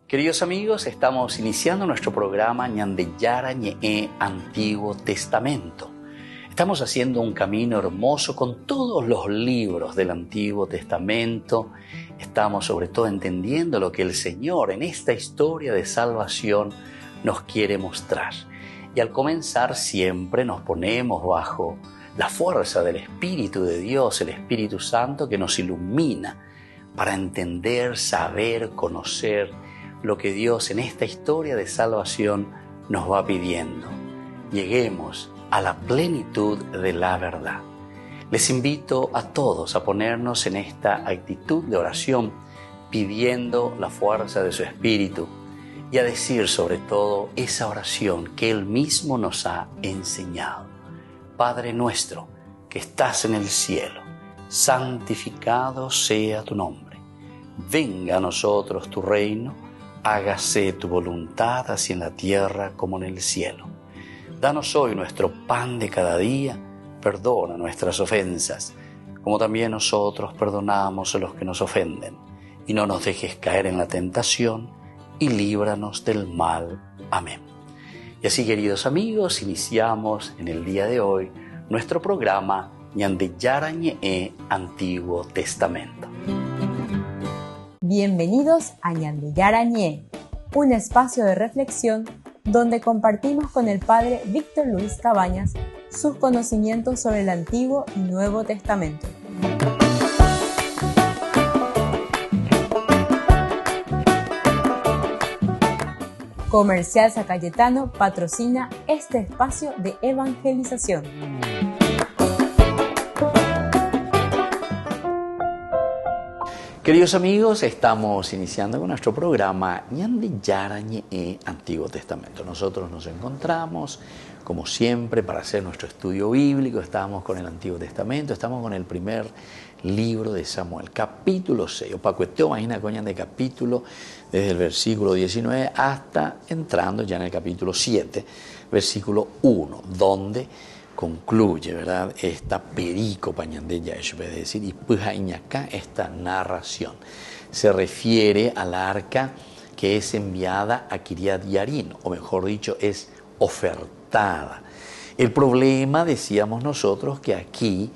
Queridos amigos, estamos iniciando nuestro programa Ñandeyara Ñe'e Antiguo Testamento. Estamos haciendo un camino hermoso con todos los libros del Antiguo Testamento. Estamos sobre todo entendiendo lo que el Señor en esta historia de salvación nos quiere mostrar. Y al comenzar siempre nos ponemos bajo la fuerza del Espíritu de Dios, el Espíritu Santo que nos ilumina para entender, saber, conocer lo que Dios en esta historia de salvación nos va pidiendo. Lleguemos a la plenitud de la verdad. Les invito a todos a ponernos en esta actitud de oración, pidiendo la fuerza de su Espíritu y a decir sobre todo esa oración que Él mismo nos ha enseñado. Padre nuestro que estás en el cielo, santificado sea tu nombre. Venga a nosotros tu reino, hágase tu voluntad así en la tierra como en el cielo. Danos hoy nuestro pan de cada día, perdona nuestras ofensas, como también nosotros perdonamos a los que nos ofenden. Y no nos dejes caer en la tentación, y líbranos del mal. Amén. Y así, queridos amigos, iniciamos en el día de hoy nuestro programa Ñandeyara Ñe'e Antiguo Testamento. Bienvenidos a Ñandeyara Ñe'e, un espacio de reflexión donde compartimos con el Padre Víctor Luis Cabañas sus conocimientos sobre el Antiguo y Nuevo Testamento. Comercial San Cayetano patrocina este espacio de evangelización. Queridos amigos, estamos iniciando con nuestro programa Ñandeyara Ñe'e Antiguo Testamento. Nosotros nos encontramos, como siempre, para hacer nuestro estudio bíblico. Estamos con el Antiguo Testamento, estamos con el primer libro de Samuel, capítulo 6. Opacueteo, imagina coñan de capítulo, desde el versículo 19 hasta entrando ya en el capítulo 7, versículo 1, donde concluye, ¿verdad?, esta perícopa ñandeya, es decir, y pujañacá, esta narración. Se refiere al arca que es enviada a Kiriat Yarim, o mejor dicho, es ofertada. El problema, decíamos nosotros, que aquí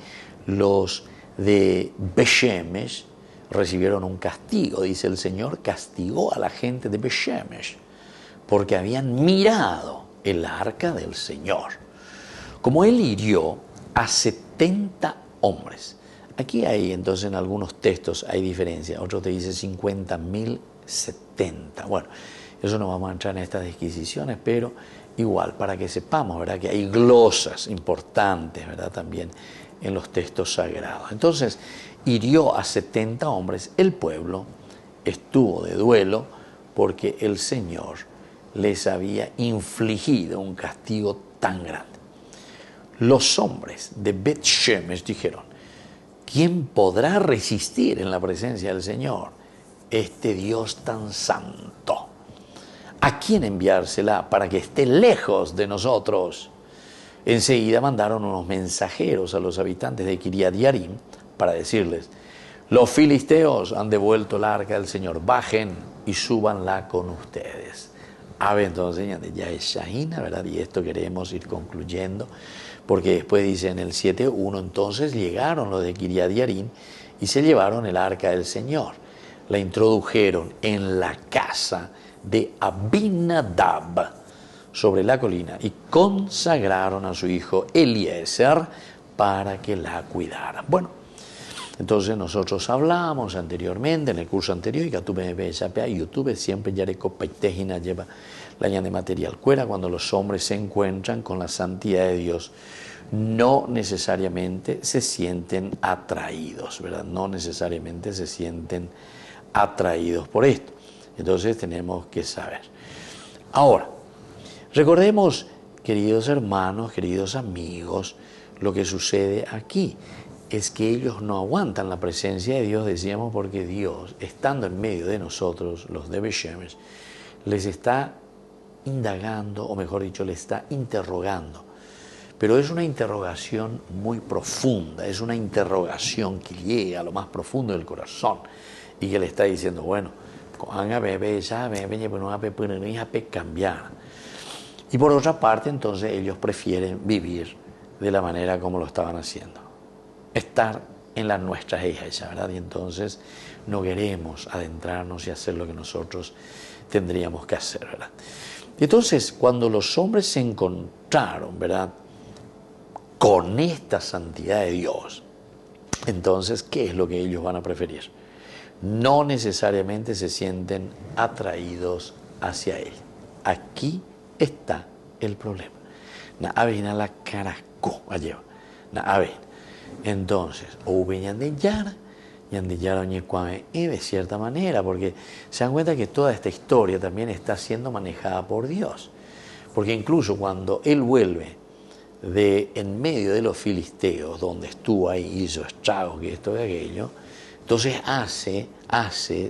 los de Beshemesh recibieron un castigo. Dice el Señor, castigó a la gente de Beshemesh porque habían mirado el arca del Señor. Como Él hirió a 70 hombres. Aquí hay, entonces, en algunos textos hay diferencia. Otros te dicen 50.070. Bueno, eso no vamos a entrar en estas disquisiciones, pero igual, para que sepamos, ¿verdad?, que hay glosas importantes, ¿verdad?, también en los textos sagrados. Entonces, hirió a 70 hombres. El pueblo estuvo de duelo porque el Señor les había infligido un castigo tan grande. Los hombres de Bet Shemesh dijeron, ¿quién podrá resistir en la presencia del Señor, este Dios tan santo? ¿A quién enviársela para que esté lejos de nosotros? Enseguida mandaron unos mensajeros a los habitantes de Kiriat Yarim para decirles, los filisteos han devuelto el arca del Señor, bajen y súbanla con ustedes. A ver, entonces ya es Shahina, ¿verdad? Y esto queremos ir concluyendo, porque después dice en el 7.1, entonces llegaron los de Kiriat Yarim y se llevaron el arca del Señor. La introdujeron en la casa de Abinadab sobre la colina y consagraron a su hijo Eliezer para que la cuidara. Bueno, entonces nosotros hablamos anteriormente, en el curso anterior, y que tú me ves a YouTube, siempre ya lleva la de material cuera, cuando los hombres se encuentran con la santidad de Dios, no necesariamente se sienten atraídos, ¿verdad? No necesariamente se sienten atraídos por esto. Entonces tenemos que saber. Ahora, recordemos, queridos hermanos, queridos amigos, lo que sucede aquí es que ellos no aguantan la presencia de Dios, decíamos, porque Dios, estando en medio de nosotros, los de Beshemesh, les está indagando, o mejor dicho, les está interrogando. Pero es una interrogación muy profunda, es una interrogación que llega a lo más profundo del corazón y que le está diciendo, bueno, cambiar. Y por otra parte, entonces ellos prefieren vivir de la manera como lo estaban haciendo. Estar en las nuestras hijas, ¿verdad? Y entonces no queremos adentrarnos y hacer lo que nosotros tendríamos que hacer, ¿verdad? Y entonces, cuando los hombres se encontraron, ¿verdad?, con esta santidad de Dios, entonces, ¿qué es lo que ellos van a preferir? No necesariamente se sienten atraídos hacia Él. Aquí está el problema. La carasco allá. Entonces, o de cierta manera, porque se dan cuenta que toda esta historia también está siendo manejada por Dios. Porque incluso cuando Él vuelve de en medio de los filisteos, donde estuvo ahí, hizo estragos, que esto y aquello, entonces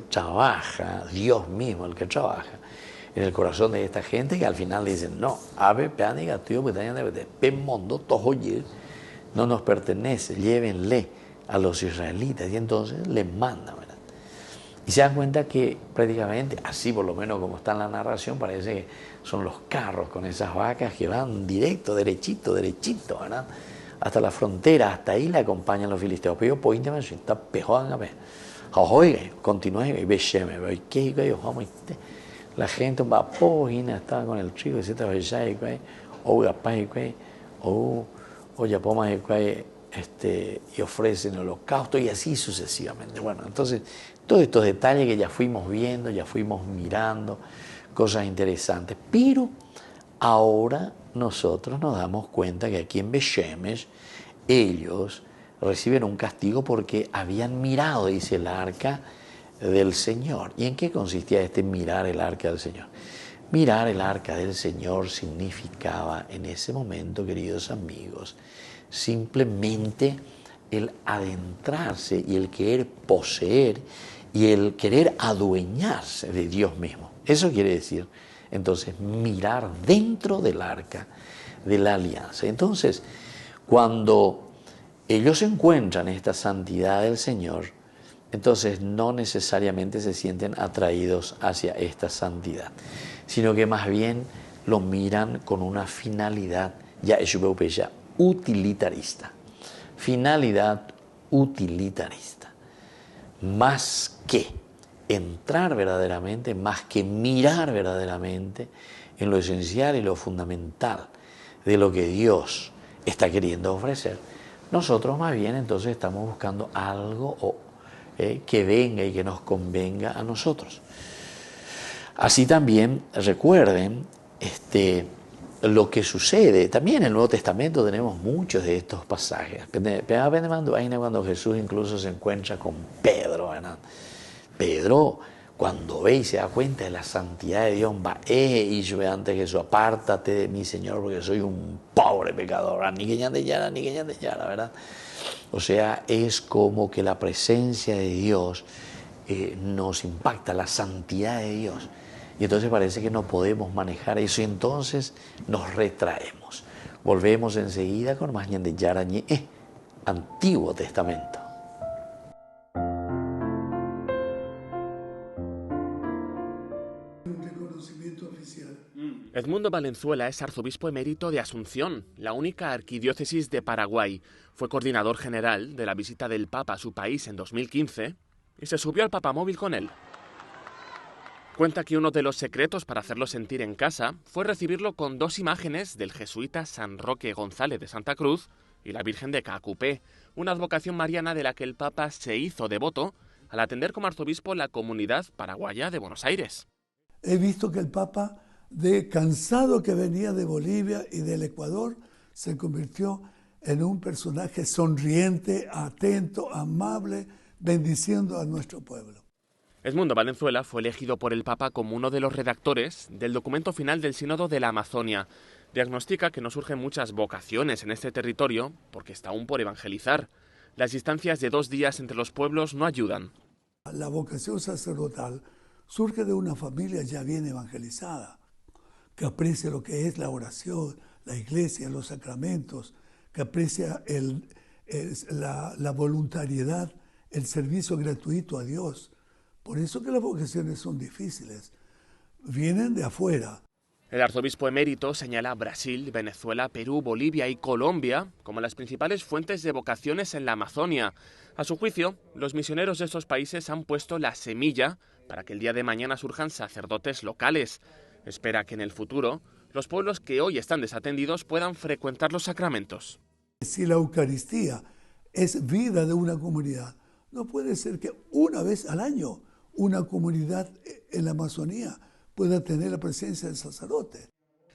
trabaja, Dios mismo el que trabaja en el corazón de esta gente, que al final le dicen, no, no nos pertenece, llévenle a los israelitas, y entonces les mandan, ¿verdad? Y se dan cuenta que prácticamente, así por lo menos como está en la narración, parece que son los carros con esas vacas que van directo, derechito, ¿verdad?, hasta la frontera, hasta ahí le acompañan los filisteos. Pero yo puedo está pejón a ver. Continúa y ve Sheme, la gente va a estaba con el trigo, etcétera, o ya poma y ofrecen holocausto y así sucesivamente. Bueno, entonces todos estos detalles que ya fuimos viendo, ya fuimos mirando, cosas interesantes, pero ahora nosotros nos damos cuenta que aquí en Beshemesh ellos reciben un castigo porque habían mirado, dice, el arca del Señor. ¿Y en qué consistía este mirar el arca del Señor? Mirar el arca del Señor significaba en ese momento, queridos amigos, simplemente el adentrarse y el querer poseer y el querer adueñarse de Dios mismo. Eso quiere decir, entonces, mirar dentro del arca de la alianza. Entonces, cuando ellos encuentran esta santidad del Señor, entonces no necesariamente se sienten atraídos hacia esta santidad, sino que más bien lo miran con una finalidad ya utilitarista. Finalidad utilitarista. Más que entrar verdaderamente, más que mirar verdaderamente en lo esencial y lo fundamental de lo que Dios está queriendo ofrecer, nosotros más bien entonces estamos buscando algo que venga y que nos convenga a nosotros. Así también recuerden lo que sucede. También en el Nuevo Testamento tenemos muchos de estos pasajes. Cuando Jesús incluso se encuentra con Pedro, ¿verdad? Pedro, cuando ve y se da cuenta de la santidad de Dios, va, y yo ante Jesús, apártate de mí, Señor, porque soy un pobre pecador, ni que yara, ¿verdad? O sea, es como que la presencia de Dios nos impacta, la santidad de Dios. Y entonces parece que no podemos manejar eso y entonces nos retraemos. Volvemos enseguida con más de Yarañé, Antiguo Testamento. Un reconocimiento oficial. Edmundo Valenzuela es arzobispo emérito de Asunción, la única arquidiócesis de Paraguay. Fue coordinador general de la visita del Papa a su país en 2015 y se subió al papamóvil con él. Cuenta que uno de los secretos para hacerlo sentir en casa fue recibirlo con dos imágenes del jesuita San Roque González de Santa Cruz y la Virgen de Cacupé, una advocación mariana de la que el Papa se hizo devoto al atender como arzobispo la comunidad paraguaya de Buenos Aires. He visto que el Papa, cansado que venía de Bolivia y del Ecuador, se convirtió en un personaje sonriente, atento, amable, bendiciendo a nuestro pueblo. Edmundo Valenzuela fue elegido por el Papa como uno de los redactores del documento final del Sínodo de la Amazonia. Diagnostica que no surgen muchas vocaciones en este territorio porque está aún por evangelizar. Las distancias de 2 días entre los pueblos no ayudan. La vocación sacerdotal surge de una familia ya bien evangelizada, que aprecia lo que es la oración, la iglesia, los sacramentos, que aprecia la voluntariedad, el servicio gratuito a Dios. Por eso que las vocaciones son difíciles. Vienen de afuera. El arzobispo emérito señala Brasil, Venezuela, Perú, Bolivia y Colombia como las principales fuentes de vocaciones en la Amazonia. A su juicio, los misioneros de estos países han puesto la semilla para que el día de mañana surjan sacerdotes locales. Espera que en el futuro los pueblos que hoy están desatendidos puedan frecuentar los sacramentos. Si la Eucaristía es vida de una comunidad, no puede ser que una vez al año una comunidad en la Amazonía pueda tener la presencia del sacerdote.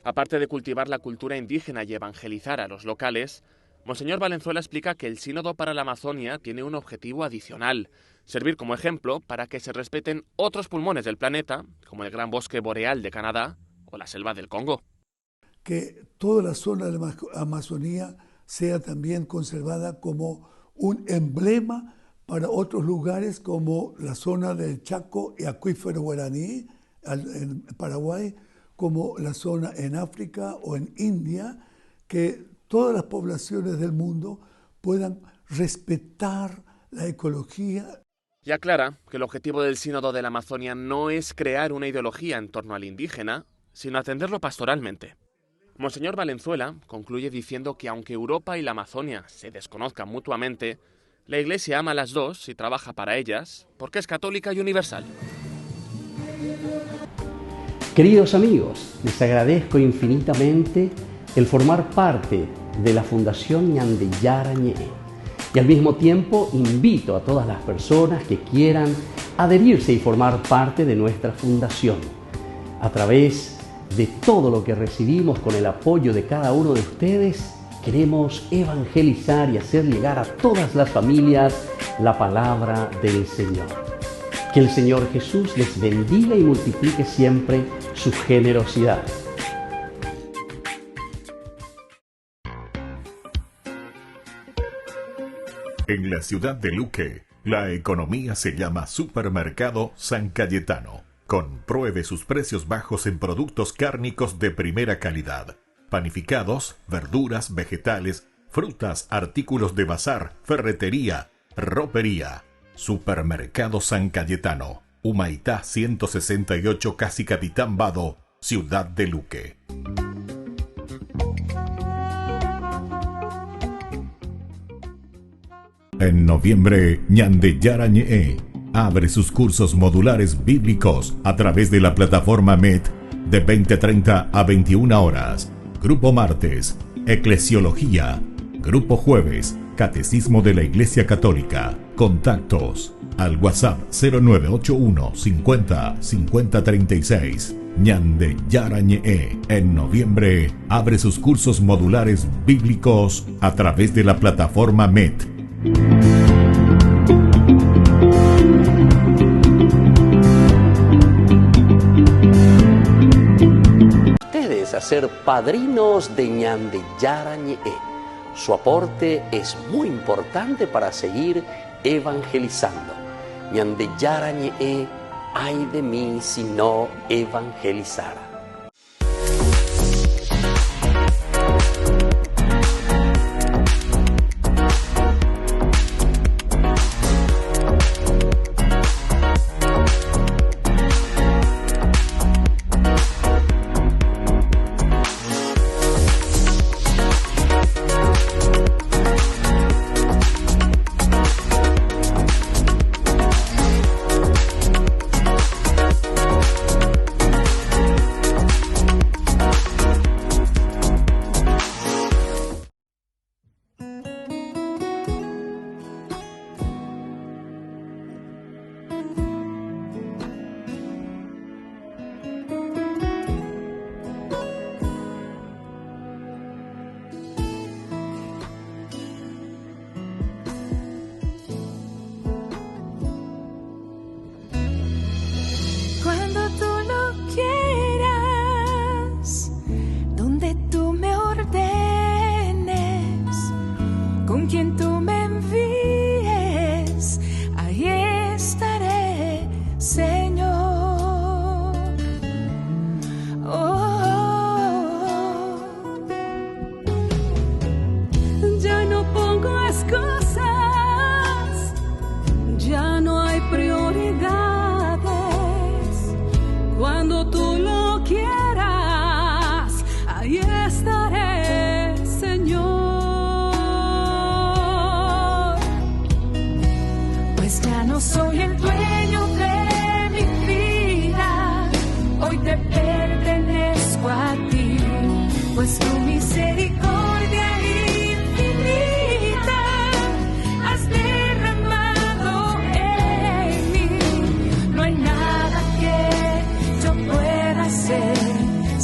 Aparte de cultivar la cultura indígena y evangelizar a los locales, Monseñor Valenzuela explica que el Sínodo para la Amazonia tiene un objetivo adicional: servir como ejemplo para que se respeten otros pulmones del planeta, como el Gran Bosque Boreal de Canadá o la Selva del Congo. Que toda la zona de la Amazonía sea también conservada como un emblema para otros lugares como la zona del Chaco y Acuífero Guaraní, en Paraguay, como la zona en África o en India, que todas las poblaciones del mundo puedan respetar la ecología. Y aclara que el objetivo del Sínodo de la Amazonia no es crear una ideología en torno al indígena, sino atenderlo pastoralmente. Monseñor Valenzuela concluye diciendo que aunque Europa y la Amazonia se desconozcan mutuamente, la Iglesia ama a las dos y trabaja para ellas porque es católica y universal. Queridos amigos, les agradezco infinitamente el formar parte de la Fundación Ñandeyara Ñe'e y al mismo tiempo invito a todas las personas que quieran adherirse y formar parte de nuestra fundación. A través de todo lo que recibimos con el apoyo de cada uno de ustedes, queremos evangelizar y hacer llegar a todas las familias la palabra del Señor. Que el Señor Jesús les bendiga y multiplique siempre su generosidad. En la ciudad de Luque, la economía se llama Supermercado San Cayetano. Compruebe sus precios bajos en productos cárnicos de primera calidad. Panificados, verduras, vegetales, frutas, artículos de bazar, ferretería, ropería. Supermercado San Cayetano, Humaitá 168, Casi Capitán Vado, ciudad de Luque. En noviembre, Ñandeyara Ñe'e abre sus cursos modulares bíblicos a través de la plataforma MET de 20:30 a 21 horas. Grupo martes, Eclesiología. Grupo jueves, Catecismo de la Iglesia Católica. Contactos al WhatsApp 0981 50 50 36. Ñandeyara Ñe'e en noviembre abre sus cursos modulares bíblicos a través de la plataforma MET. Ustedes a ser padrinos de Ñandeyara Ñe'e. Su aporte es muy importante para seguir evangelizando. Ñandeyara Ñe'e, ay de mí si no evangelizara.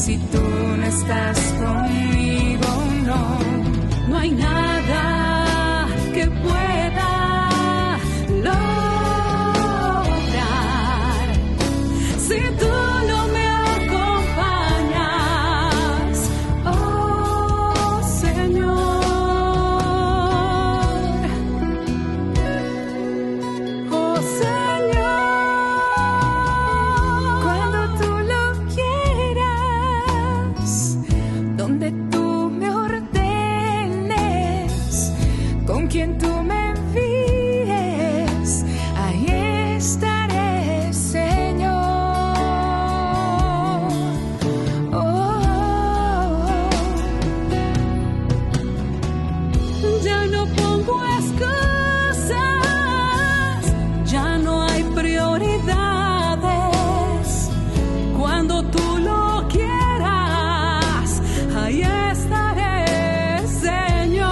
Si tú no estás conmigo, no hay nada que pueda lograr. Si tú no me acompañas, oh Señor, oh Señor, cuando tú lo quieras, donde tú me ordenes, con quien tú me envíes, ahí estaré, Señor. Ya no pongo excusas, ya no hay prioridades. Cuando tú lo quieras, ahí estaré, Señor.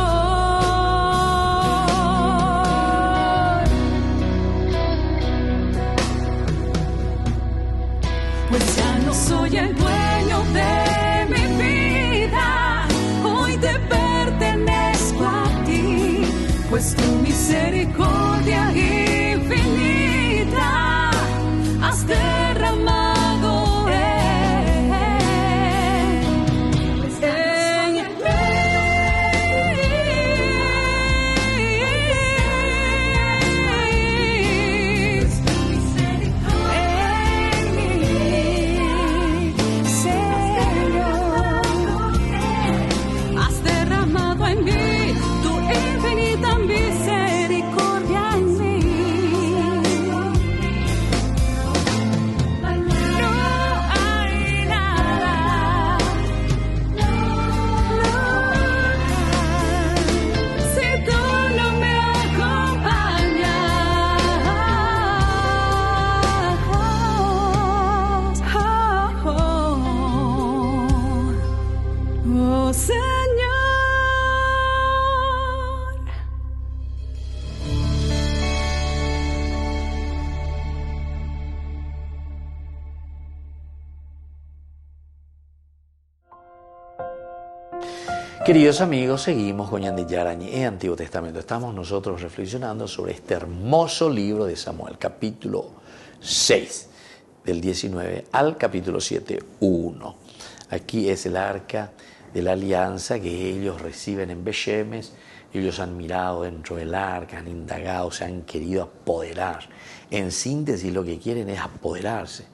Pues ya no soy el dueño de mi vida, hoy te pertenezco a ti, pues tu misericordia infinita has derramado en mí, Señor, has derramado en mí tu infinita misericordia en mí. No hay nada, si tú no me acompañas, oh Señor. Queridos amigos, seguimos con Ñande Yarañé, Antiguo Testamento. Estamos nosotros reflexionando sobre este hermoso libro de Samuel, capítulo 6, del 19 al capítulo 7, 1. Aquí es el arca de la alianza que ellos reciben en Beshemes. Ellos han mirado dentro del arca, han indagado, se han querido apoderar. En síntesis, lo que quieren es apoderarse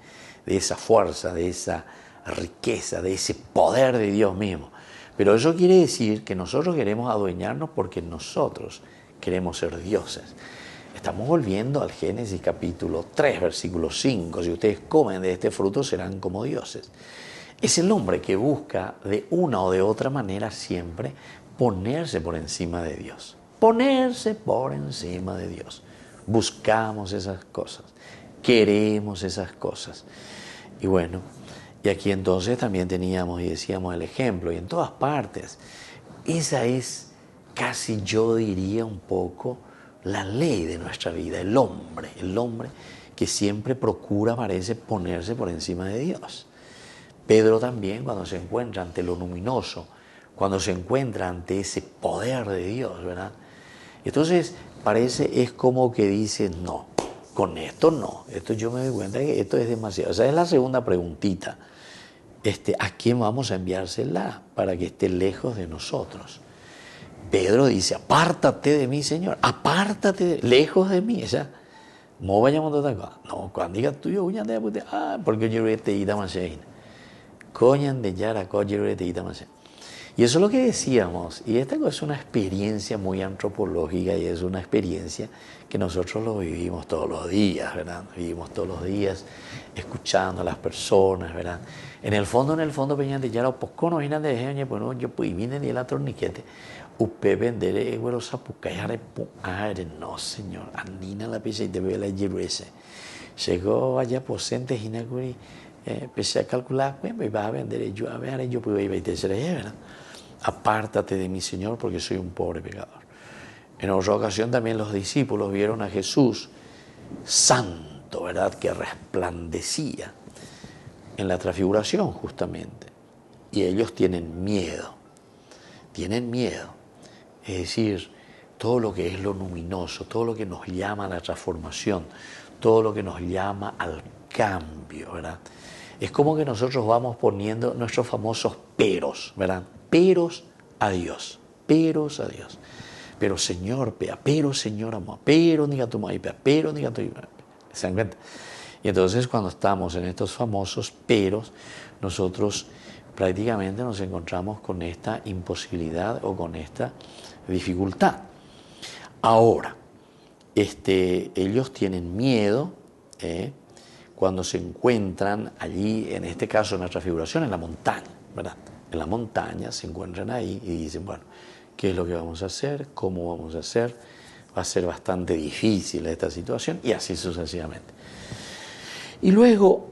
de esa fuerza, de esa riqueza, de ese poder de Dios mismo. Pero eso quiere decir que nosotros queremos adueñarnos porque nosotros queremos ser dioses. Estamos volviendo al Génesis capítulo 3, versículo 5. Si ustedes comen de este fruto serán como dioses. Es el hombre que busca de una o de otra manera siempre ponerse por encima de Dios. Ponerse por encima de Dios. Buscamos esas cosas. Queremos esas cosas. Y bueno, y aquí entonces también teníamos y decíamos el ejemplo, y en todas partes. Esa es casi, yo diría un poco, la ley de nuestra vida, el hombre que siempre procura, parece, ponerse por encima de Dios. Pedro también, cuando se encuentra ante lo luminoso, cuando se encuentra ante ese poder de Dios, ¿verdad? Entonces parece, es como que dice, no, con esto no, esto yo me doy cuenta que esto es demasiado. O sea, es la segunda preguntita. ¿A quién vamos a enviársela para que esté lejos de nosotros? Pedro dice, apártate de mí, Señor, apártate, lejos de mí. O sea, no vayamos a otra cosa. No, cuando digas tú, yo, porque yo te ida más coñan de yara, te ida más. Y eso es lo que decíamos, y esta es una experiencia muy antropológica y es una experiencia que nosotros lo vivimos todos los días, ¿verdad? Vivimos todos los días escuchando a las personas, ¿verdad? En el fondo, peñan de yara, poco no vienen de jeñe, pues no, yo pues vienen de la torniquete, upe vender güero sapucayare, no señor, andina la pieza y te ve la yeruse. Llegó allá posente, jinacuri, empecé a calcular, pues va a vender yo, a ver, yo puedo ir a irte, ¿verdad? Apártate de mí, Señor, porque soy un pobre pecador. En otra ocasión también los discípulos vieron a Jesús santo, ¿verdad?, que resplandecía en la transfiguración justamente. y ellos tienen miedo. Tienen miedo. Es decir, todo lo que es lo luminoso, todo lo que nos llama a la transformación, todo lo que nos llama al cambio, ¿verdad? Es como que nosotros vamos poniendo nuestros famosos peros, ¿verdad? Peros a Dios, peros a Dios. Pero Señor, pea, pero Señor amor, pero diga tu maíz, pero diga tu maíz. ¿Se dan cuenta? Y entonces cuando estamos en estos famosos peros, nosotros prácticamente nos encontramos con esta imposibilidad o con esta dificultad. Ahora, ellos tienen miedo cuando se encuentran allí, en este caso en la transfiguración, en la montaña, ¿verdad? En la montaña se encuentran ahí y dicen, bueno, ¿qué es lo que vamos a hacer? ¿Cómo vamos a hacer? Va a ser bastante difícil esta situación y así sucesivamente. Y luego,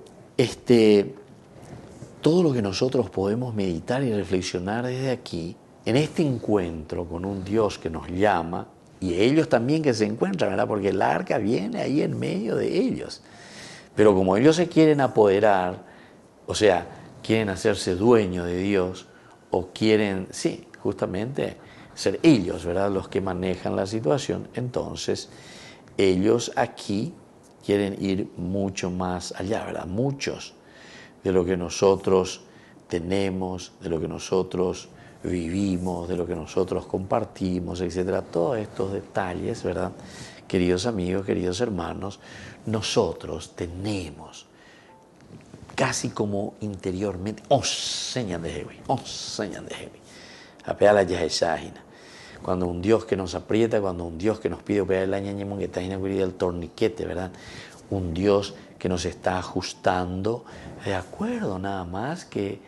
todo lo que nosotros podemos meditar y reflexionar desde aquí, en este encuentro con un Dios que nos llama, y ellos también que se encuentran, ¿verdad? Porque el arca viene ahí en medio de ellos. Pero como ellos se quieren apoderar, o sea, quieren hacerse dueños de Dios, o quieren, sí, justamente ser ellos, ¿verdad?, los que manejan la situación, entonces ellos aquí quieren ir mucho más allá, ¿verdad? Muchos de lo que nosotros tenemos, de lo que nosotros vivimos, de lo que nosotros compartimos, etcétera, todos estos detalles, ¿verdad? Queridos amigos, queridos hermanos, nosotros tenemos casi como interiormente, señan de Jehová, apeala ya esa. Cuando un Dios que nos aprieta, cuando un Dios que nos pide operar el año que está en el torniquete, ¿verdad? Un Dios que nos está ajustando de acuerdo nada más que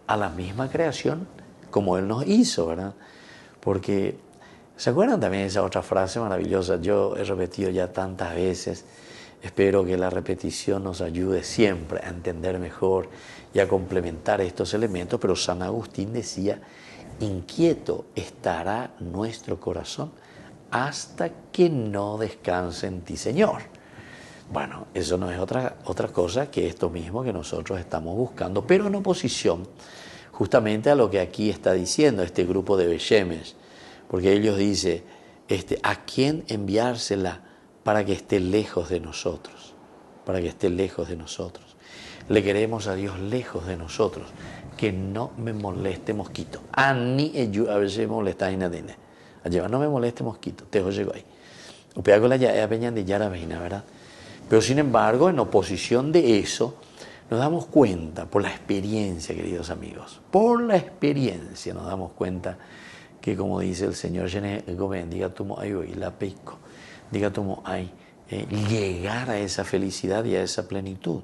a la misma creación como Él nos hizo, ¿verdad? Porque, ¿se acuerdan también de esa otra frase maravillosa? Yo he repetido ya tantas veces, espero que la repetición nos ayude siempre a entender mejor y a complementar estos elementos, pero San Agustín decía, inquieto estará nuestro corazón hasta que no descanse en ti, Señor. Bueno, eso no es otra cosa que esto mismo que nosotros estamos buscando, pero en oposición justamente a lo que aquí está diciendo este grupo de Beshemesh, porque ellos dicen, ¿a quién enviársela para que esté lejos de nosotros? Para que esté lejos de nosotros. Le queremos a Dios lejos de nosotros, que no me moleste mosquito. A veces molesta y nadie. No me moleste mosquito, te oigo ahí. Upeago la ya peñan de Yara Veina, ¿verdad? Pero sin embargo, en oposición de eso, nos damos cuenta, por la experiencia, queridos amigos, por la experiencia nos damos cuenta que, como dice el Señor, diga tu la peico, diga tu llegar a esa felicidad y a esa plenitud.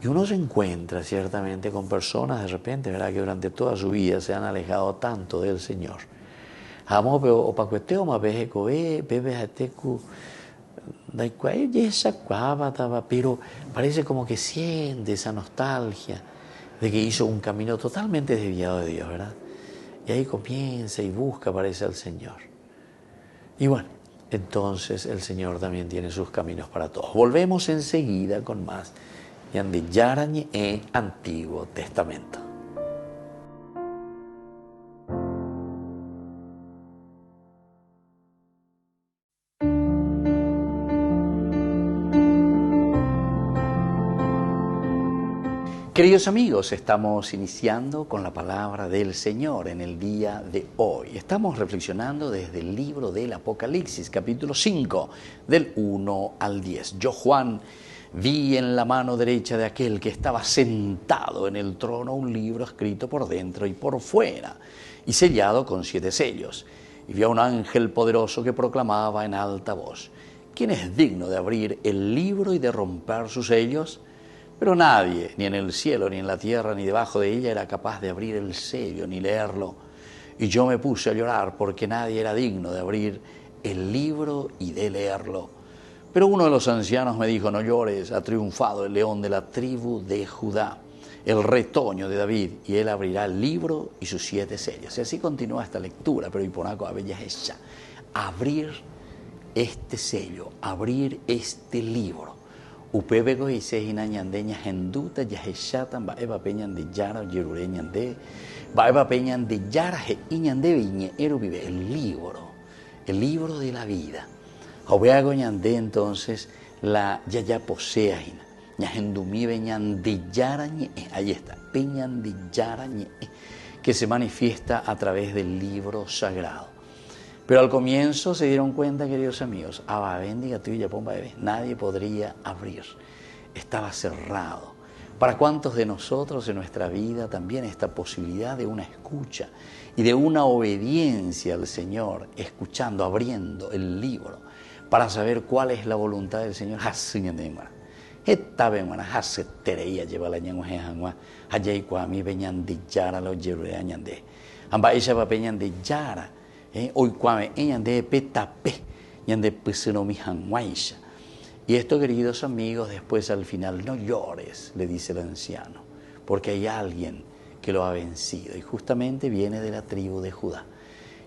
Y uno se encuentra ciertamente con personas de repente, ¿verdad?, que durante toda su vida se han alejado tanto del Señor. Pero parece como que siente esa nostalgia de que hizo un camino totalmente desviado de Dios, ¿verdad? Y ahí comienza y busca, parece, al Señor. Y bueno, entonces el Señor también tiene sus caminos para todos. Volvemos enseguida con más Ñande Yarañe Antiguo Testamento. Queridos amigos, estamos iniciando con la palabra del Señor en el día de hoy. Estamos reflexionando desde el libro del Apocalipsis, capítulo 5, del 1 al 10. Yo, Juan, vi en la mano derecha de aquel que estaba sentado en el trono un libro escrito por dentro y por fuera y sellado con 7 sellos. Y vi a un ángel poderoso que proclamaba en alta voz: ¿quién es digno de abrir el libro y de romper sus sellos? Pero nadie, ni en el cielo, ni en la tierra, ni debajo de ella, era capaz de abrir el sello, ni leerlo. Y yo me puse a llorar porque nadie era digno de abrir el libro y de leerlo. Pero uno de los ancianos me dijo: no llores, ha triunfado el león de la tribu de Judá, el retoño de David, y él abrirá el libro y sus 7 sellos. Y así continúa esta lectura, pero Iponaco Abella Hecha. Abrir este sello, abrir este libro. upebeko ise hina ñande ñahenduta yahechata mba'éva pe ñande yára ojerure ñande, mba'éva pe ñande yára he'i ñandéve iñe'ẽrupive, el libro de la vida. Hagueago ñande entonces la yajaposea hina, ñahendumive ñande yára ñe'ẽ, ahí está, pe ñande yára ñe'ẽ, que se manifiesta a través del libro sagrado. Pero al comienzo se dieron cuenta, queridos amigos, nadie podría abrir, estaba cerrado. ¿Para cuántos de nosotros en nuestra vida también esta posibilidad de una escucha y de una obediencia al Señor, escuchando, abriendo el libro, para saber cuál es la voluntad del Señor? Esta vez, hace tereía lleva la ñangue hangua, allá y cuami veñan de yara los yerure añande. Amba ella va peñan de yara, hoy cuame eñan de petape, ñande peseno mi hanguaisha. Y esto, queridos amigos, después al final, no llores, le dice el anciano, porque hay alguien que lo ha vencido y justamente viene de la tribu de Judá.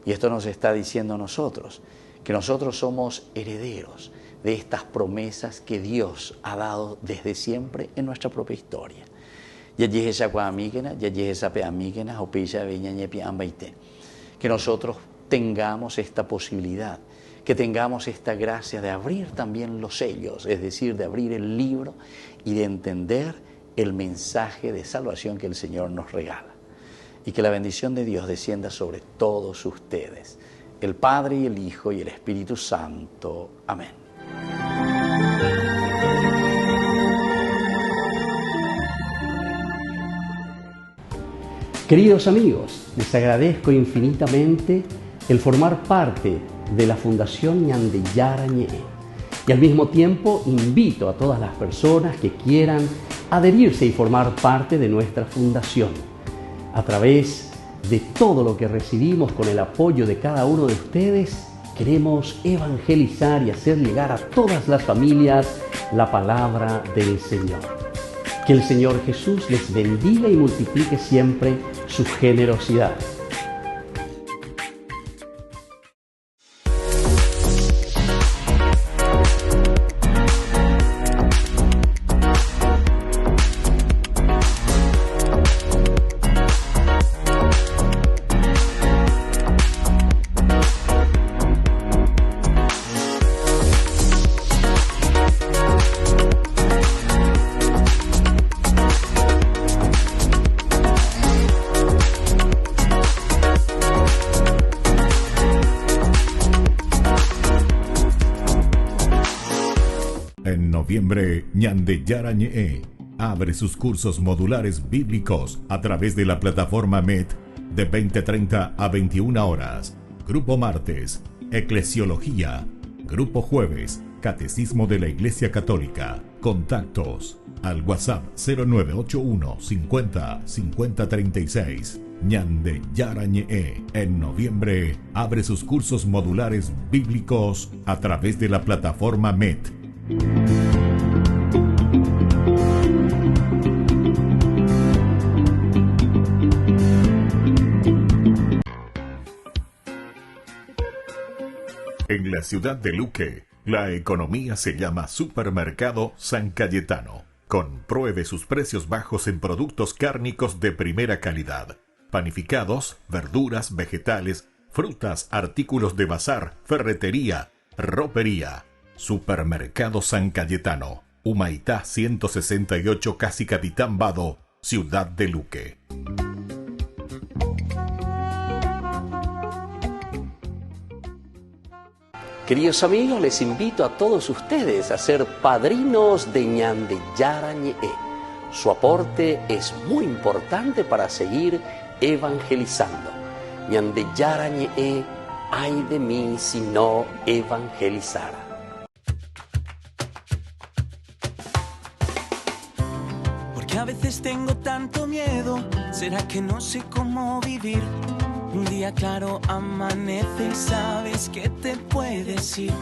Y esto nos está diciendo a nosotros, que nosotros somos herederos de estas promesas que Dios ha dado desde siempre en nuestra propia historia. Que nosotros tengamos esta posibilidad, que tengamos esta gracia de abrir también los sellos, es decir, de abrir el libro y de entender el mensaje de salvación que el Señor nos regala. Y que la bendición de Dios descienda sobre todos ustedes, el Padre y el Hijo y el Espíritu Santo. Amén. Queridos amigos, les agradezco infinitamente el formar parte de la Fundación Ñande Yara Ñe'ẽ y al mismo tiempo invito a todas las personas que quieran adherirse y formar parte de nuestra fundación. A través de todo lo que recibimos con el apoyo de cada uno de ustedes, queremos evangelizar y hacer llegar a todas las familias la palabra del Señor. Que el Señor Jesús les bendiga y multiplique siempre su generosidad. En noviembre, Ñande Yara Ñe'ẽ abre sus cursos modulares bíblicos a través de la plataforma MET de 20:30 a 21 horas. Grupo martes, Eclesiología. Grupo jueves, Catecismo de la Iglesia Católica. Contactos al WhatsApp 0981 50 50 36. Ñande Yara Ñe'ẽ en noviembre abre sus cursos modulares bíblicos a través de la plataforma MET. En la ciudad de Luque, la economía se llama Supermercado San Cayetano. Compruebe sus precios bajos en productos cárnicos de primera calidad. Panificados, verduras, vegetales, frutas, artículos de bazar, ferretería, ropería. Supermercado San Cayetano, Humaitá 168, Casi Capitán Vado, Ciudad de Luque. Queridos amigos, les invito a todos ustedes a ser padrinos de Ñande Yara Ñe'ẽ. Su aporte es muy importante para seguir evangelizando. Ñande Yara Ñe'ẽ, ay de mí si no evangelizara. A veces tengo tanto miedo, ¿será que no sé cómo vivir? Un día claro amanece, ¿sabes qué te puedes ir?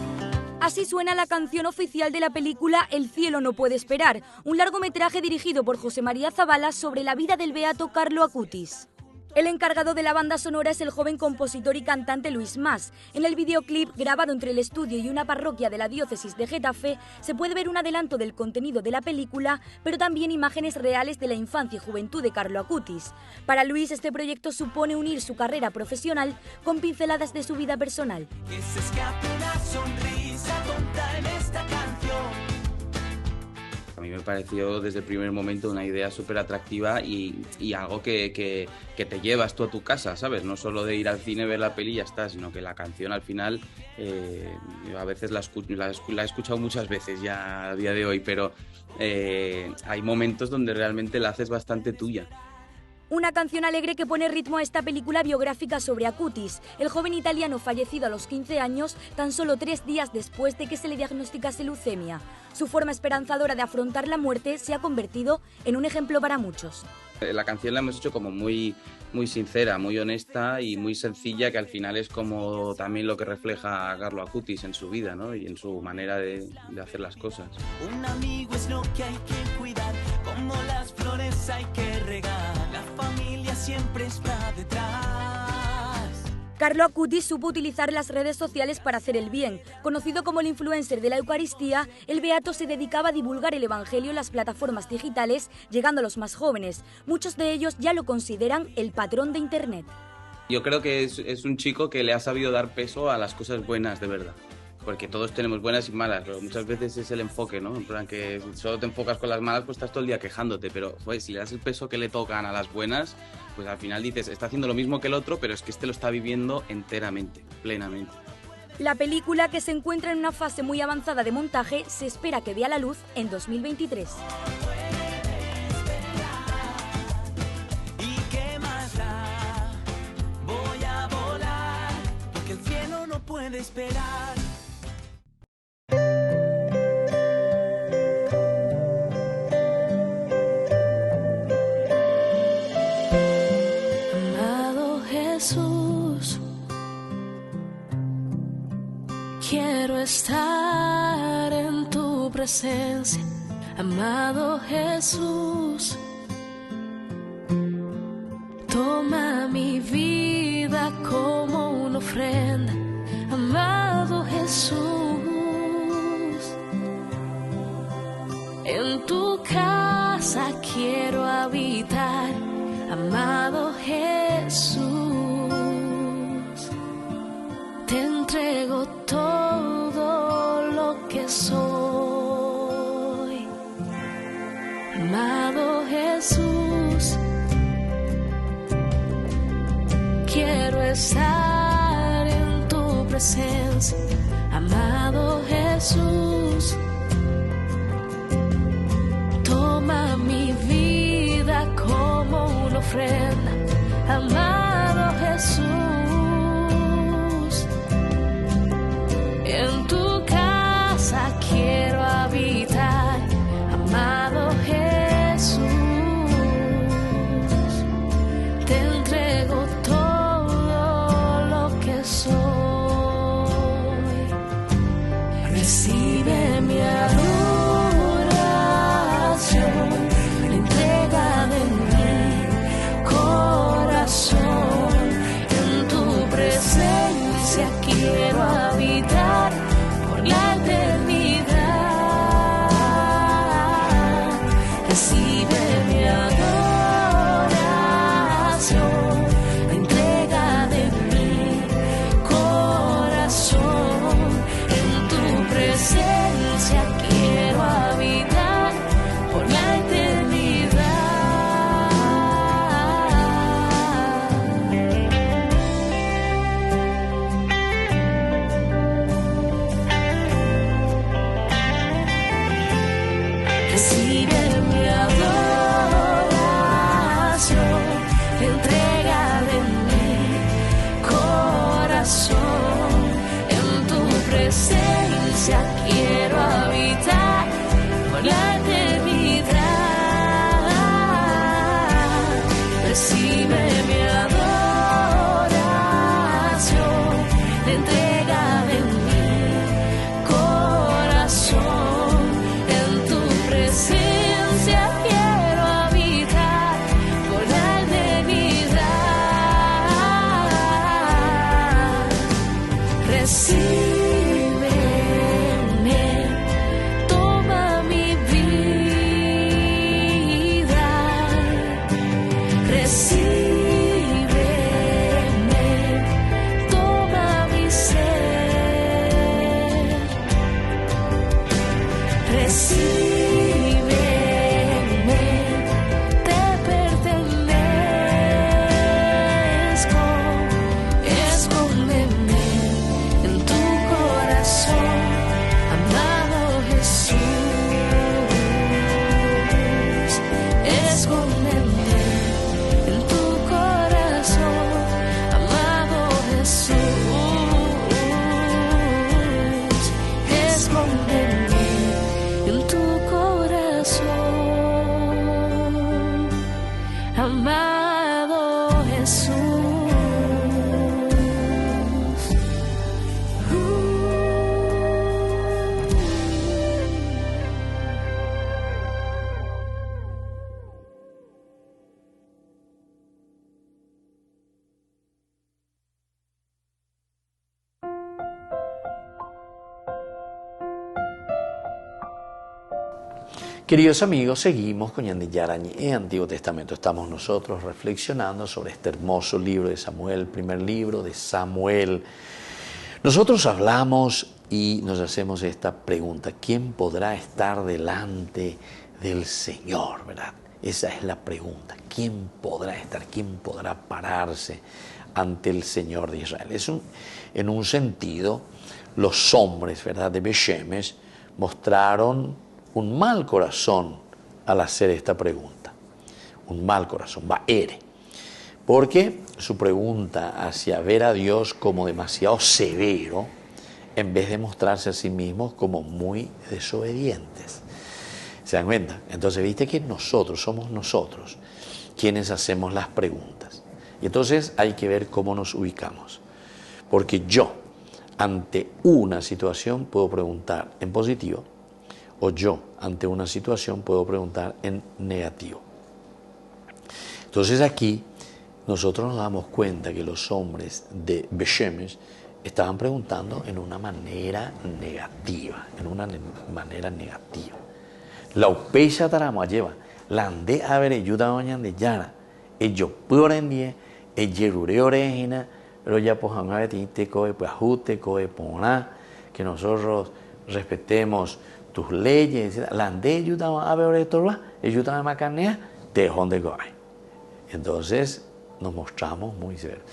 Así suena la canción oficial de la película El cielo no puede esperar, un largometraje dirigido por José María Zabala sobre la vida del beato Carlo Acutis. El encargado de la banda sonora es el joven compositor y cantante Luis Mas. En el videoclip, grabado entre el estudio y una parroquia de la diócesis de Getafe, se puede ver un adelanto del contenido de la película, pero también imágenes reales de la infancia y juventud de Carlo Acutis. Para Luis, este proyecto supone unir su carrera profesional con pinceladas de su vida personal. Que se escape una sonrisa tonta en esta canción. A mí me pareció desde el primer momento una idea súper atractiva y algo que te llevas tú a tu casa, ¿sabes? No solo de ir al cine, ver la peli y ya está, sino que la canción al final, yo a veces la he escuchado muchas veces ya a día de hoy, pero hay momentos donde realmente la haces bastante tuya. Una canción alegre que pone ritmo a esta película biográfica sobre Acutis, el joven italiano fallecido a los 15 años, tan solo 3 días después de que se le diagnosticase leucemia. Su forma esperanzadora de afrontar la muerte se ha convertido en un ejemplo para muchos. La canción la hemos hecho como muy sincera, muy honesta y muy sencilla, que al final es como también lo que refleja a Carlo Acutis en su vida, ¿no? Y en su manera de hacer las cosas. Un amigo es lo que hay que cuidar, como las flores hay que regar, la familia siempre está detrás. Carlo Acutis supo utilizar las redes sociales para hacer el bien. Conocido como el influencer de la Eucaristía, el beato se dedicaba a divulgar el Evangelio en las plataformas digitales, llegando a los más jóvenes. Muchos de ellos ya lo consideran el patrón de Internet. Yo creo que es un chico que le ha sabido dar peso a las cosas buenas de verdad. Porque todos tenemos buenas y malas, pero muchas veces es el enfoque, ¿no? En plan que si solo te enfocas con las malas, pues estás todo el día quejándote, pero joder, si le das el peso que le tocan a las buenas, pues al final dices, está haciendo lo mismo que el otro, pero es que este lo está viviendo enteramente, plenamente. La película, que se encuentra en una fase muy avanzada de montaje, se espera que vea la luz en 2023. ¿Y qué más da? Voy a volar, porque el cielo no puede esperar. Jesús, quiero estar en tu presencia, amado Jesús. Toma mi vida como una ofrenda, amado Jesús. En tu casa quiero habitar, amado Jesús. Te entrego todo lo que soy, amado Jesús. Quiero estar en tu presencia, amado Jesús. Toma mi vida como una ofrenda, amado Jesús. En tu casa quiero habitar, amado Jesús. Te entrego todo lo que soy. Recibe mi adoración, la entrega de mi corazón. En tu presencia quiero habitar por la eternidad. Recibe mi adoración, la entrega de mi corazón. En tu presencia quiero habitar por la eternidad. Recibe mi adoración, la entrega de mi corazón. En tu presencia quiero habitar por la eternidad. Recibe mi adoración, la entrega de mi corazón. En tu presencia quiero habitar por la eternidad. toma mi ser, recíbeme, te pertenezco, escóndeme en tu corazón, amado Jesús, escóndeme en tu corazón, amado Jesús, escóndeme en tu corazón, amado Jesús. Queridos amigos, seguimos con Ñande Yarañé, Antiguo Testamento. Estamos nosotros reflexionando sobre este hermoso libro de Samuel, el primer libro de Samuel. Nosotros hablamos y nos hacemos esta pregunta: ¿quién podrá estar delante del Señor? ¿Verdad? Esa es la pregunta. ¿Quién podrá estar? ¿Quién podrá pararse ante el Señor de Israel? En un sentido, los hombres, ¿verdad?, de Beshemesh mostraron un mal corazón al hacer esta pregunta. Un mal corazón, Ba'ere. Porque su pregunta hacia ver a Dios como demasiado severo, en vez de mostrarse a sí mismos como muy desobedientes. ¿Se dan cuenta? Entonces, viste que somos nosotros quienes hacemos las preguntas. Y entonces hay que ver cómo nos ubicamos. Porque yo, ante una situación, puedo preguntar en positivo, o yo, ante una situación, puedo preguntar en negativo. Entonces aquí nosotros nos damos cuenta que los hombres de Beshemesh estaban preguntando en una manera negativa, La upecha tarama lleva, la ande a ver ayuda mañana de yara, ellos pueden die, el yerure orejina, pero ya pues a ver te coe pues ajute coe pona, que nosotros respetemos tus leyes, la ande ayuda a ver esto, ayuda a macanea, te donde goy. Entonces nos mostramos muy severos.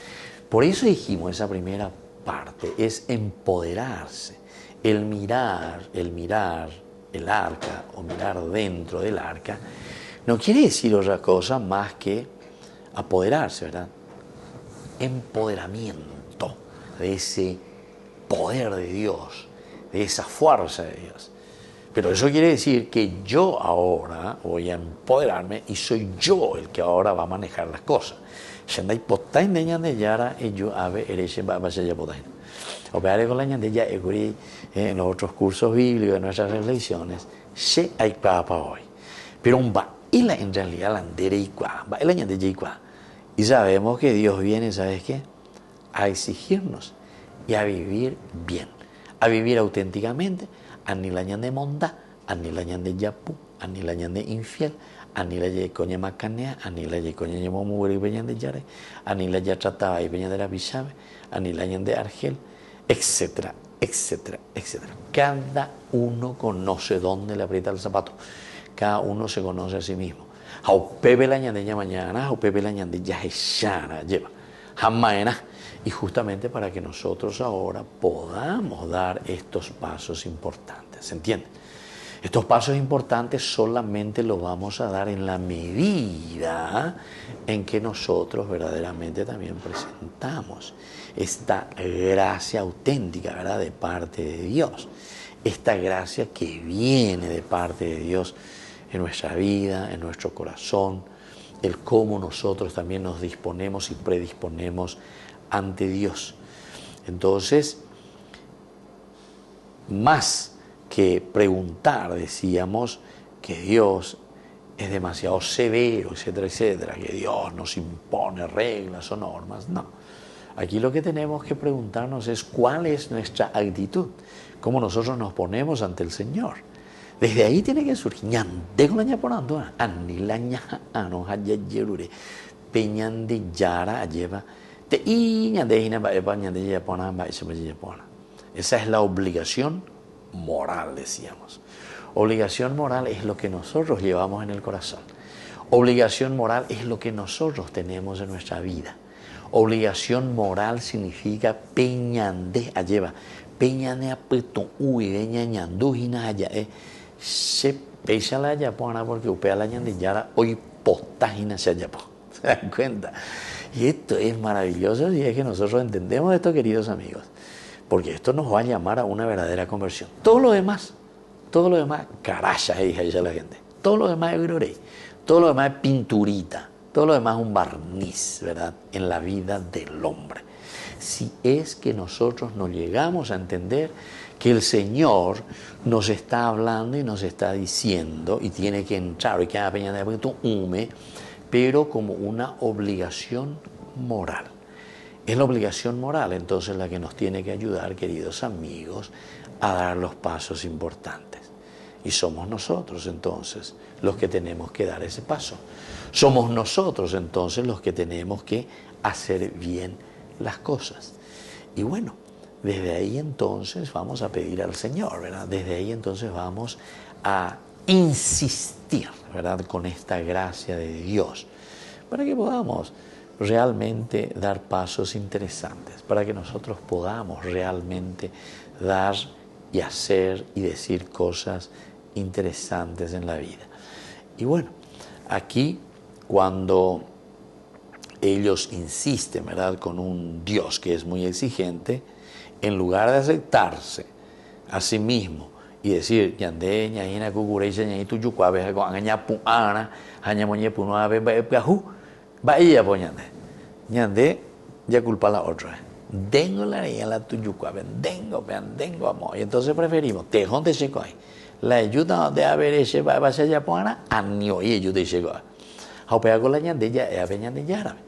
Por eso dijimos esa primera parte, es empoderarse, el mirar el arca o mirar dentro del arca, no quiere decir otra cosa más que apoderarse, ¿verdad? Empoderamiento de ese poder de Dios, de esa fuerza de Dios. Pero eso quiere decir que yo ahora voy a empoderarme y soy yo el que ahora va a manejar las cosas. En los otros cursos bíblicos, en nuestras reflexiones, se hay para hoy. Pero un baila en realidad la andere y cuá, baila y cuá. Y sabemos que Dios viene, ¿sabes qué? A exigirnos y a vivir bien, a vivir auténticamente. Ani la ñande monda, ani la ñande yapu, ani la ñande infiel, ani la ye coña macanea, ani la ye coña ñemo muere y peñan de yare, ani la ya trataba y peña de la bisabe, ani la ñande argel, etcétera, etcétera, etcétera. Cada uno conoce dónde le aprieta el zapato, cada uno se conoce a sí mismo. Jau pepe la ñande ya mañana, jau pepe la ñande ya hechana lleva, jamaena. Y justamente para que nosotros ahora podamos dar estos pasos importantes, ¿se entiende? Estos pasos importantes solamente los vamos a dar en la medida en que nosotros verdaderamente también presentamos esta gracia auténtica, ¿verdad?, de parte de Dios. Esta gracia que viene de parte de Dios en nuestra vida, en nuestro corazón, el cómo nosotros también nos disponemos y predisponemos ante Dios. Entonces, más que preguntar, decíamos que Dios es demasiado severo, etcétera, etcétera, que Dios nos impone reglas o normas. No. Aquí lo que tenemos que preguntarnos es cuál es nuestra actitud, cómo nosotros nos ponemos ante el Señor. Desde ahí tiene que surgir peñan de yara lleva te iña de ina ba de yapona ba yapona. Esa es la obligación moral, decíamos. Obligación moral es lo que nosotros llevamos en el corazón. Obligación moral es lo que nosotros tenemos en nuestra vida. Obligación moral significa peñande lleva peñane apeto uy de ñañandujina allá se pecha la yapona porque upea la ñandillara hoy postajina se yapo. ¿Se dan cuenta? Y esto es maravilloso y es que nosotros entendemos esto, queridos amigos, porque esto nos va a llamar a una verdadera conversión. Todo lo demás, caraya, dice la gente. Todo lo demás es grorey, todo lo demás es pinturita, todo lo demás es un barniz, ¿verdad? En la vida del hombre. Si es que nosotros no llegamos a entender que el Señor nos está hablando y nos está diciendo, y tiene que entrar, y que pero como una obligación moral. Es la obligación moral entonces la que nos tiene que ayudar, queridos amigos, a dar los pasos importantes. Y somos nosotros entonces los que tenemos que dar ese paso. Somos nosotros entonces los que tenemos que hacer bien las cosas. Y bueno, desde ahí entonces vamos a pedir al Señor, ¿verdad? Desde ahí entonces vamos a insistir, ¿verdad? Con esta gracia de Dios, para que podamos realmente dar pasos interesantes, para que nosotros podamos realmente dar y hacer y decir cosas interesantes en la vida. Y bueno, aquí cuando ellos insisten, ¿verdad?, con un Dios que es muy exigente, en lugar de aceptarse a sí mismo y decir, ñande, ñaina, cucureisa, ñañitu, yucuabe, aña puana, aña moñe punuabe, bahu, bahía poñande. Ñande, ya culpa a la otra. Dengo la niña, la tuyucuabe, dengo amor. Y entonces preferimos, tejón de checoy. La ayuda de haber ese, va a ser ya puana, año y ayuda de checoy. Haupea con la ñande, ya es ñande yárabe.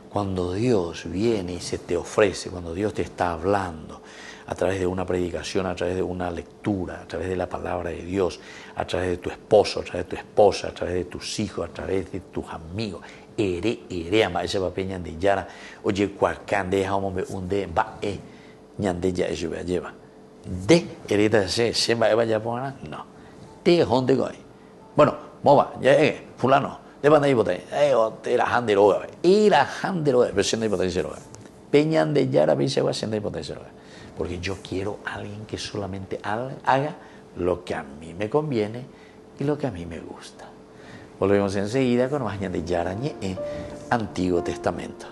Cuando Dios viene y se te ofrece, cuando Dios te está hablando a través de una predicación, a través de una lectura, a través de la palabra de Dios, a través de tu esposo, a través de tu esposa, a través de tus hijos, a través de tus amigos, ama ese papel ñande yara, oye cuacán de hombre un de va ñande ya eso lleva. De hereda se va a vaya por no. De honde goy. Bueno, mova, ya fulano. Levanta y bote, era handeroga, versión de hipotencia roga. Peñan de Yara Bisewa, versión de hipotencia roga. Porque yo quiero a alguien que solamente haga lo que a mí me conviene y lo que a mí me gusta. Volvemos enseguida con más de Yara en Antiguo Testamento.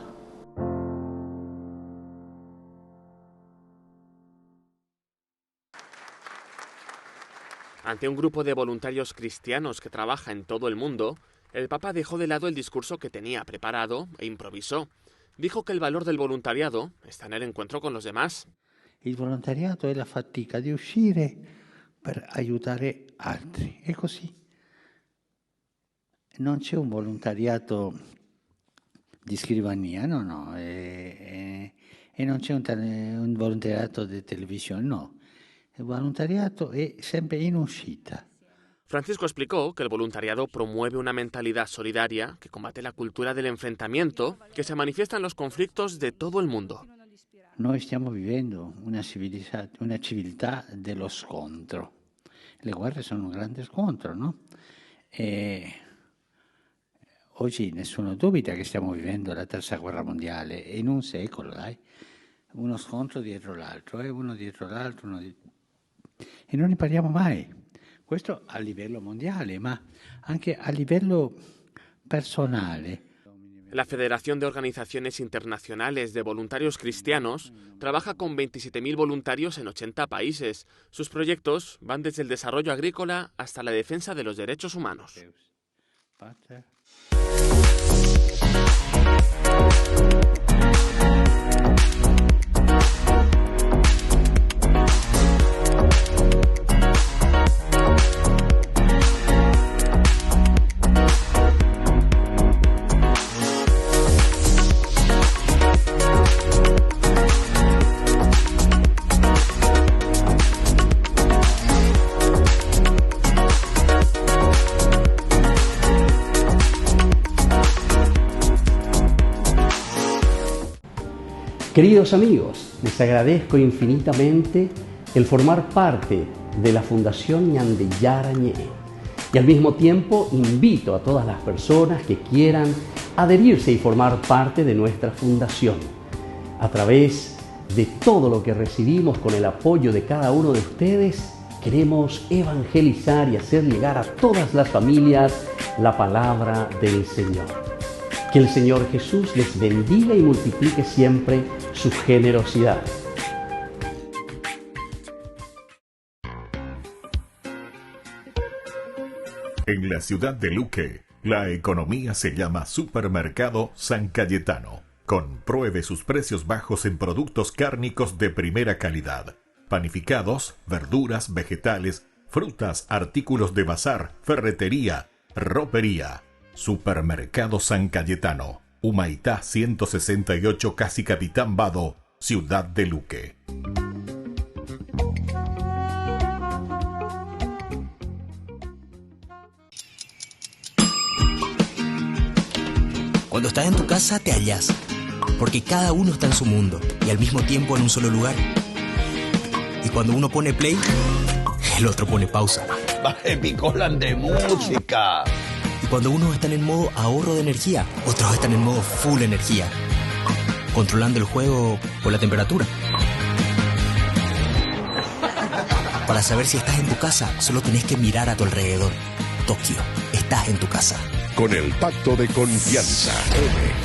Ante un grupo de voluntarios cristianos que trabaja en todo el mundo, el Papa dejó de lado el discurso que tenía preparado e improvisó. Dijo que el valor del voluntariado está en el encuentro con los demás. Il volontariato è la fatica di uscire per aiutare altri. È così. Non c'è un volontariato di scrivania, no. E non c'è un volontariato di televisione, no. Il volontariato è sempre in uscita. Francisco explicó que el voluntariado promueve una mentalidad solidaria que combate la cultura del enfrentamiento que se manifiesta en los conflictos de todo el mundo. Noi stiamo vivendo una civiltà dello scontro. Le guerre sono un grande scontro, no? E oggi nessuno dubita che stiamo vivendo la terza guerra mondiale in un secolo, dai. Uno scontro dietro l'altro, uno dietro l'altro, e non ne parliamo mai. Questo a livello mondiale, ma anche a livello personale. La Federación de Organizaciones Internacionales de Voluntarios Cristianos trabaja con 27.000 voluntarios en 80 países. Sus proyectos van desde el desarrollo agrícola hasta la defensa de los derechos humanos. Queridos amigos, les agradezco infinitamente el formar parte de la Fundación Ñande Yarañé y al mismo tiempo invito a todas las personas que quieran adherirse y formar parte de nuestra fundación. A través de todo lo que recibimos con el apoyo de cada uno de ustedes, queremos evangelizar y hacer llegar a todas las familias la palabra del Señor. Que el Señor Jesús les bendiga y multiplique siempre su generosidad. En la ciudad de Luque, la economía se llama Supermercado San Cayetano. Compruebe sus precios bajos en productos cárnicos de primera calidad. Panificados, verduras, vegetales, frutas, artículos de bazar, ferretería, ropería. Supermercado San Cayetano, Humaitá 168, Casi Capitán Vado, ciudad de Luque. Cuando estás en tu casa te hallas, porque cada uno está en su mundo y al mismo tiempo en un solo lugar. Y cuando uno pone play, el otro pone pausa. Baje picolan de música. Y cuando unos están en modo ahorro de energía, otros están en modo full energía, controlando el juego por la temperatura. Para saber si estás en tu casa, solo tenés que mirar a tu alrededor. Tokio, estás en tu casa. Con el Pacto de Confianza,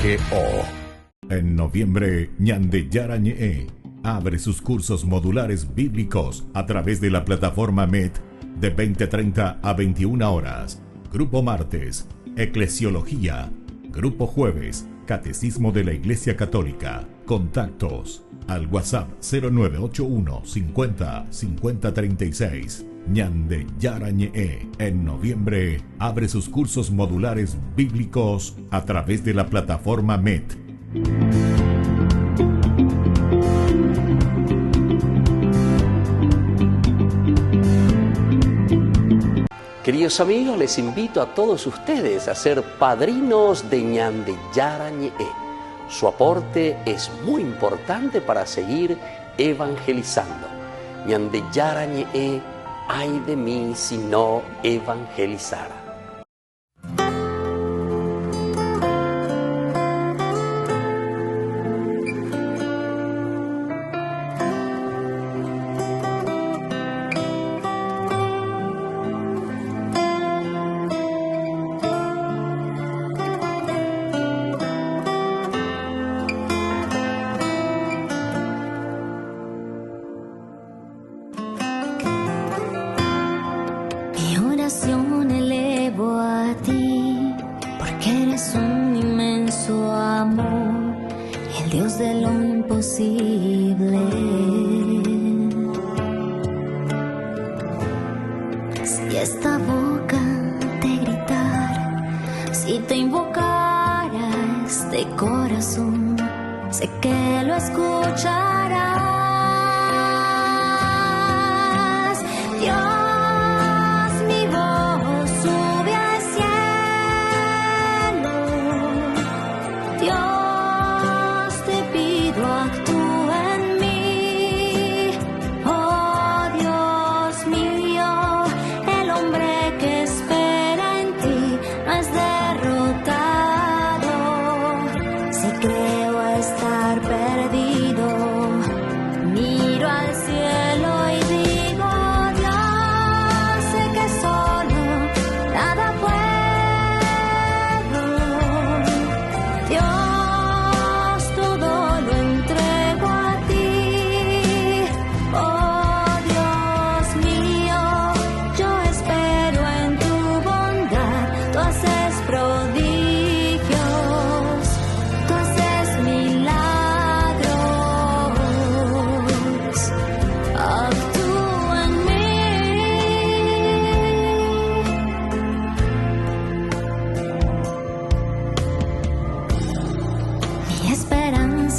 MGO. En noviembre, Ñande Yarañé abre sus cursos modulares bíblicos a través de la plataforma MET de 20:30 a 21 horas. Grupo martes, Eclesiología. Grupo jueves, Catecismo de la Iglesia Católica. Contactos al WhatsApp 0981 50 50 36. Ñande Yarañé en noviembre abre sus cursos modulares bíblicos a través de la plataforma MET. Queridos amigos, les invito a todos ustedes a ser padrinos de Ñande Yarañé. Su aporte es muy importante para seguir evangelizando. Ñande Yarañé, ay de mí si no evangelizara. Elevo a ti, porque eres un inmenso amor, el Dios de lo imposible. Si esta boca te gritara, si te invocara este corazón, sé que lo escucharás.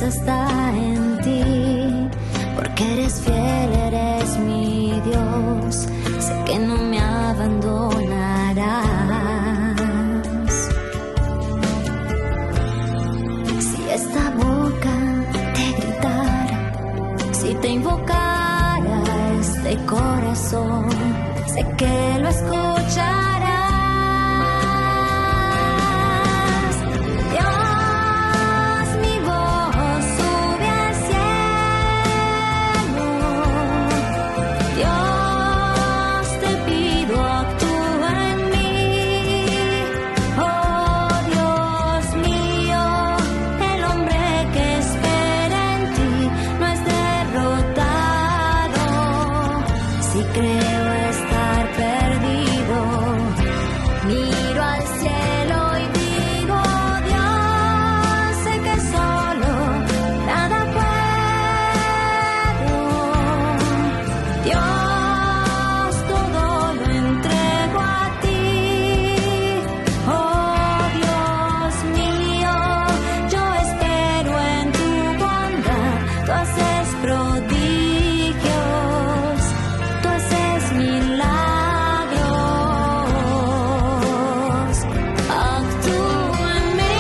Está en ti, porque eres fiel, eres mi Dios, sé que no me abandonarás. Si esta boca te grita te invocara este corazón, sé que lo escucharás. Dios, mi voz sube al cielo. Dios, te pido, actúa en mí. Oh Dios mío, el hombre que espera en ti no es derrotado. Si creo estar perdido, miro al cielo y digo, Dios, sé que solo nada puedo. Dios, todo lo entrego a ti. Oh Dios mío, yo espero en tu bondad. Tú haces prodigios, tú haces milagros. Actúa en mí.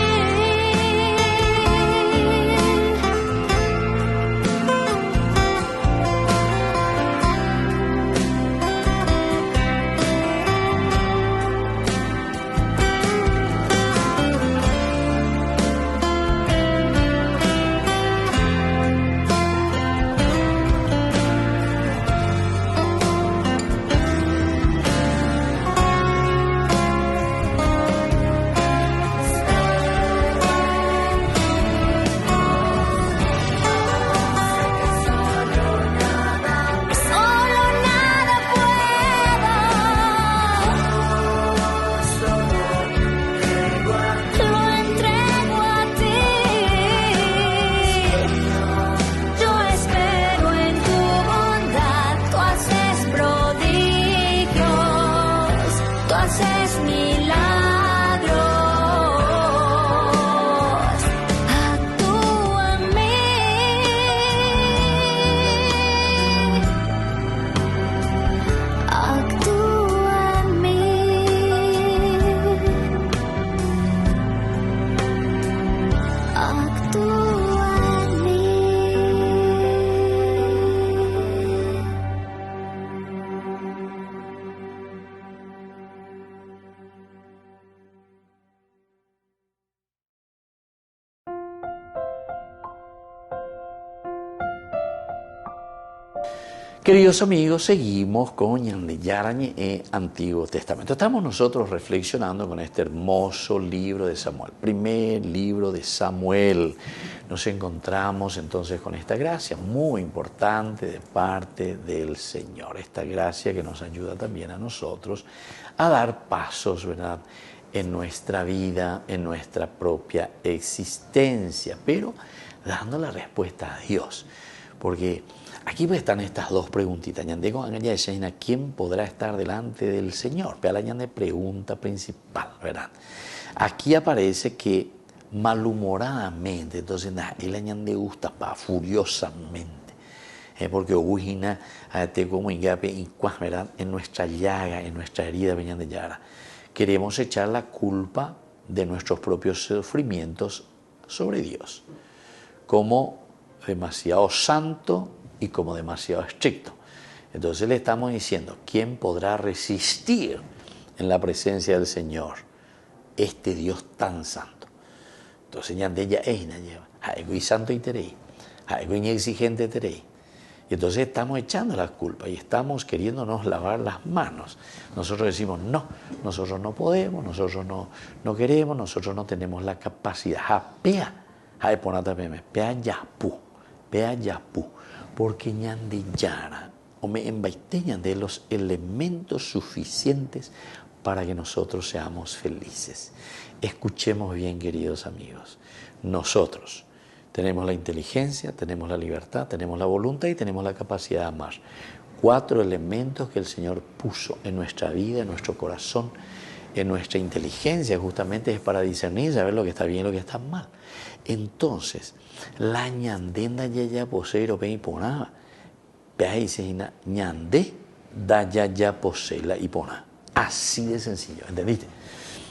Solo nada puedo. Lo entrego a ti. Yo espero en tu bondad. Tú haces prodigios, tú haces milagros. Actúa en mí. Actúa en mí. Actúa en mí. Queridos amigos, seguimos con Ñande Yarañe, Antiguo Testamento. Estamos nosotros reflexionando con este hermoso libro de Samuel, primer libro de Samuel. Nos encontramos entonces con esta gracia muy importante de parte del Señor. Esta gracia que nos ayuda también a nosotros a dar pasos, ¿verdad?, en nuestra vida, en nuestra propia existencia, pero dando la respuesta a Dios. Porque aquí pues están estas dos preguntitas. ¿Quién podrá estar delante del Señor? Pero la pregunta principal, ¿verdad? Aquí aparece que malhumoradamente, entonces el añade gusta furiosamente, porque ugina como ¿verdad? En nuestra llaga, en nuestra herida, de Yara, queremos echar la culpa de nuestros propios sufrimientos sobre Dios, como demasiado santo y como demasiado estricto. Entonces le estamos diciendo, ¿quién podrá resistir en la presencia del Señor? Este Dios tan santo. Entonces ya ella es y santo y terei, y exigente terei. Y entonces estamos echando la culpa y estamos queriéndonos lavar las manos. Nosotros decimos, no, nosotros no podemos, nosotros no queremos, nosotros no tenemos la capacidad. Pea yapu, porque ñande yara, o me embaiteñan de los elementos suficientes para que nosotros seamos felices. Escuchemos bien, queridos amigos. Nosotros tenemos la inteligencia, tenemos la libertad, tenemos la voluntad y tenemos la capacidad de amar. 4 elementos que el Señor puso en nuestra vida, en nuestro corazón, en nuestra inteligencia, justamente es para discernir, saber lo que está bien y lo que está mal. Entonces, la ñandenda yaya poseiro pe ipona, peaisina ñande da yaya poseila ipona. Así de sencillo, ¿entendiste?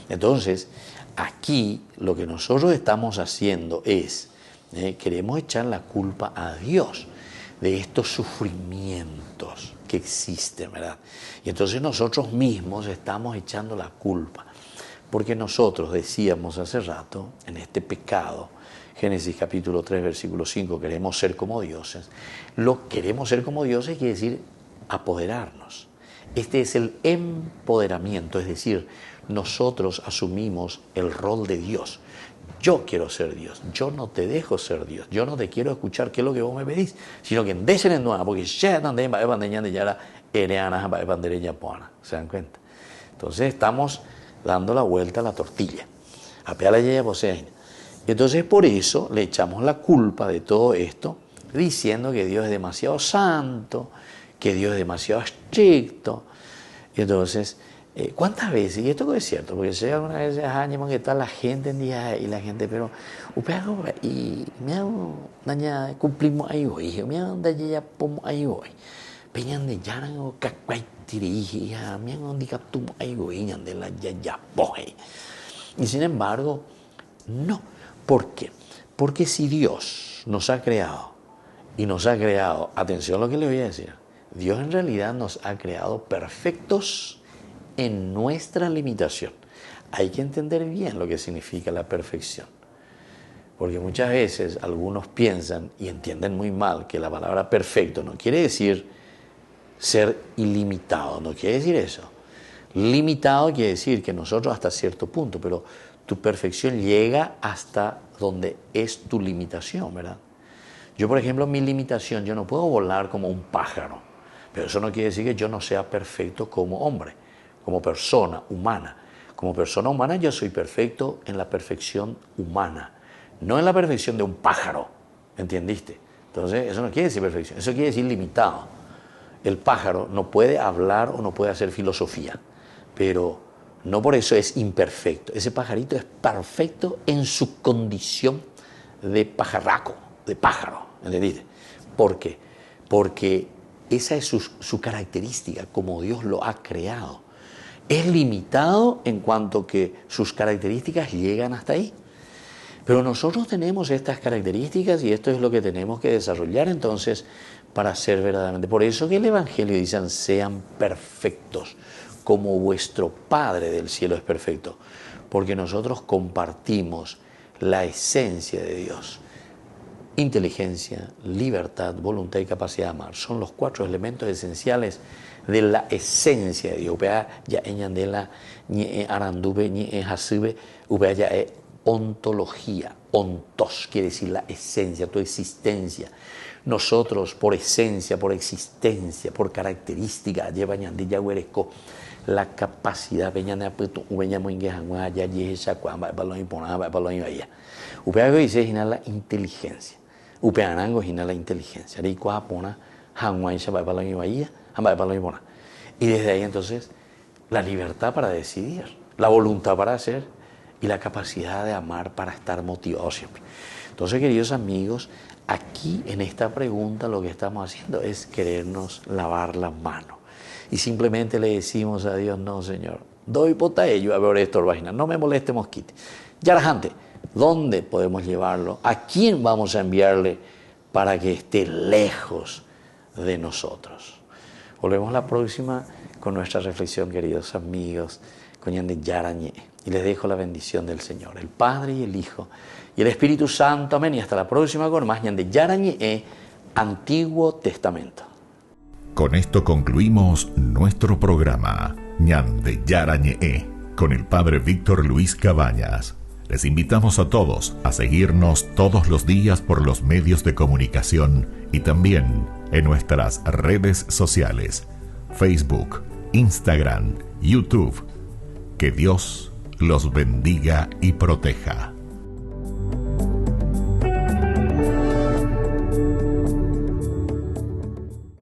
Entonces, aquí lo que nosotros estamos haciendo es, queremos echar la culpa a Dios de estos sufrimientos que existen, ¿verdad? Y entonces nosotros mismos estamos echando la culpa, porque nosotros decíamos hace rato, en este pecado, Génesis capítulo 3, versículo 5, queremos ser como dioses. Lo queremos ser como dioses quiere decir apoderarnos. Este es el empoderamiento, es decir, nosotros asumimos el rol de Dios. Yo quiero ser Dios, yo no te dejo ser Dios, yo no te quiero escuchar qué es lo que vos me pedís, sino que desen en nueva, porque ya también va a bandeñar de yara ereana va a bandereña poana, ¿se dan cuenta? Entonces estamos dando la vuelta a la tortilla, a peala ya poseína. Y entonces por eso le echamos la culpa de todo esto, diciendo que Dios es demasiado santo, que Dios es demasiado estricto. Y entonces, ¿cuántas veces? Y esto es cierto, porque si alguna vez que está la gente en día y la gente, pero y me hago daña cumplimos ahí hoy, me hago daña ya pomo ahí hoy. Peñan de yaran o cacuay tiriji, me hago dicaptum ahí hoy, de la ya poje. Y sin embargo, no. ¿Por qué? Porque si Dios nos ha creado, y nos ha creado, atención a lo que le voy a decir, Dios en realidad nos ha creado perfectos en nuestra limitación. Hay que entender bien lo que significa la perfección. Porque muchas veces algunos piensan y entienden muy mal que la palabra perfecto no quiere decir ser ilimitado, no quiere decir eso. Limitado quiere decir que nosotros hasta cierto punto, pero tu perfección llega hasta donde es tu limitación, ¿verdad? Yo, por ejemplo, mi limitación, yo no puedo volar como un pájaro, pero eso no quiere decir que yo no sea perfecto como hombre, como persona humana. Como persona humana yo soy perfecto en la perfección humana, no en la perfección de un pájaro, ¿entendiste? Entonces, eso no quiere decir perfección, eso quiere decir limitado. El pájaro no puede hablar o no puede hacer filosofía, pero no por eso es imperfecto. Ese pajarito es perfecto en su condición de pajarraco, de pájaro, ¿entendiste? ¿Por qué? Porque esa es su característica, como Dios lo ha creado. Es limitado en cuanto que sus características llegan hasta ahí. Pero nosotros tenemos estas características y esto es lo que tenemos que desarrollar entonces para ser verdaderamente. Por eso que el Evangelio dice, sean perfectos, como vuestro Padre del cielo es perfecto. Porque nosotros compartimos la esencia de Dios. Inteligencia, libertad, voluntad y capacidad de amar. Son los 4 elementos esenciales de la esencia de Dios. Ya eñandela, ni arandube, ni hasube, ya es ontología. Ontos quiere decir la esencia, tu existencia. Nosotros, por esencia, por existencia, por característica, llevan ya hueresco la capacidad peñana puto ubeña muy ingejangua ya yesa cuamba balón imponaba balón iba. Upeago dice la inteligencia. Upeanango gina la inteligencia. Rico japona hangua y balón iba hamba balón impona. Y desde ahí entonces la libertad para decidir, la voluntad para hacer y la capacidad de amar para estar motivado siempre. Entonces, queridos amigos, aquí en esta pregunta lo que estamos haciendo es querernos lavar las manos. Y simplemente le decimos a Dios, no, Señor, doy pota ello a ver esto, vagina, no me moleste mosquite. Ya la gente, ¿dónde podemos llevarlo? ¿A quién vamos a enviarle para que esté lejos de nosotros? Volvemos la próxima con nuestra reflexión, queridos amigos, con Ñande Yarañé. Y les dejo la bendición del Señor, el Padre y el Hijo y el Espíritu Santo. Amén. Y hasta la próxima con más Ñande Yarañé, Antiguo Testamento. Con esto concluimos nuestro programa Ñande Yarañé con el Padre Víctor Luis Cabañas. Les invitamos a todos a seguirnos todos los días por los medios de comunicación y también en nuestras redes sociales, Facebook, Instagram, YouTube. Que Dios los bendiga y proteja.